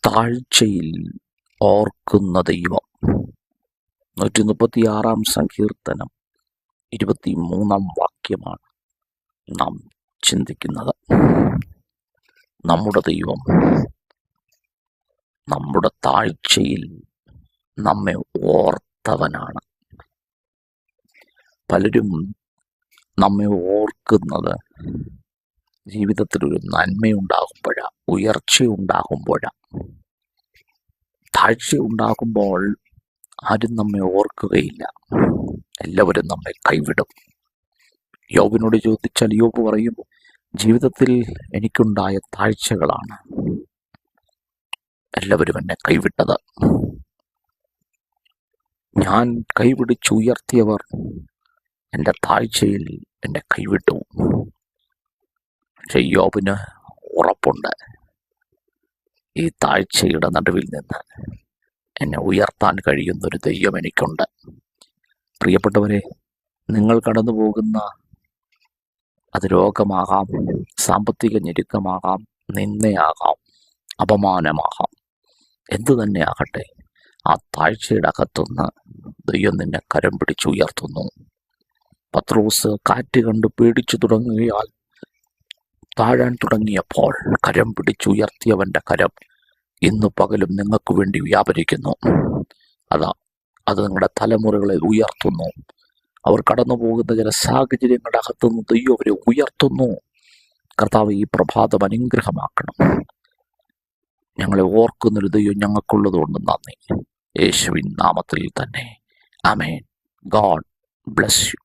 താഴ്ചയിൽ ഓർക്കുന്ന ദൈവം. 136 സങ്കീർത്തനം 23 വാക്യമാണ് നാം ചിന്തിക്കുന്നത്. നമ്മുടെ ദൈവം നമ്മുടെ താഴ്ചയിൽ നമ്മെ ഓർത്തവനാണ്. പലരും നമ്മെ ഓർക്കുന്നത് ജീവിതത്തിലൊരു നന്മയുണ്ടാകുമ്പോഴാണ്, ഉയർച്ചയുണ്ടാകുമ്പോഴാണ്. താഴ്ച ഉണ്ടാകുമ്പോൾ ആരും നമ്മെ ഓർക്കുകയില്ല. എല്ലാവരും നമ്മെ കൈവിടും. യോബിനോട് ചോദിച്ചാൽ യോബ് പറയും, ജീവിതത്തിൽ എനിക്കുണ്ടായ താഴ്ചകളാണ് എല്ലാവരും എന്നെ കൈവിട്ടത്. ഞാൻ കൈപിടിച്ചുയർത്തിയവർ എൻ്റെ താഴ്ചയിൽ എന്നെ കൈവിട്ടു. പക്ഷെ യോബിന് ഉറപ്പുണ്ട്, ഈ താഴ്ചയുടെ നടുവിൽ നിന്ന് എന്നെ ഉയർത്താൻ കഴിയുന്നൊരു ദൈവം എനിക്കുണ്ട്. പ്രിയപ്പെട്ടവരെ, നിങ്ങൾ കടന്നു പോകുന്ന അത് രോഗമാകാം, സാമ്പത്തിക ഞെരുക്കമാകാം, നിന്ദയാകാം, അപമാനമാകാം, എന്തു തന്നെ ആകട്ടെ, ആ താഴ്ചയുടെ അകത്തുനിന്ന് ദൈവം നിന്നെ കരം പിടിച്ചുയർത്തുന്നു. പത്രോസ് കാറ്റ് കണ്ട് പേടിച്ചു തുടങ്ങിയാൽ താഴാൻ തുടങ്ങിയപ്പോൾ കരം പിടിച്ചുയർത്തിയവൻ്റെ കരം ഇന്ന് പകലും നിങ്ങൾക്ക് വേണ്ടി വ്യാപരിക്കുന്നു. അത് നിങ്ങളുടെ തലമുറകളെ ഉയർത്തുന്നു. അവർ കടന്നു പോകുന്ന ചില സാഹചര്യങ്ങളുടെ അകത്തുനിന്ന് ദൈവം അവരെ ഉയർത്തുന്നു. കർത്താവ് ഈ പ്രഭാതം അനുഗ്രഹമാക്കണം. ഞങ്ങളെ ഓർക്കുന്നൊരു ദൈവം ഞങ്ങൾക്കുള്ളത് കൊണ്ട് നന്ദി. യേശുവിൻ നാമത്തിൽ തന്നെ ആമേൻ. God bless you.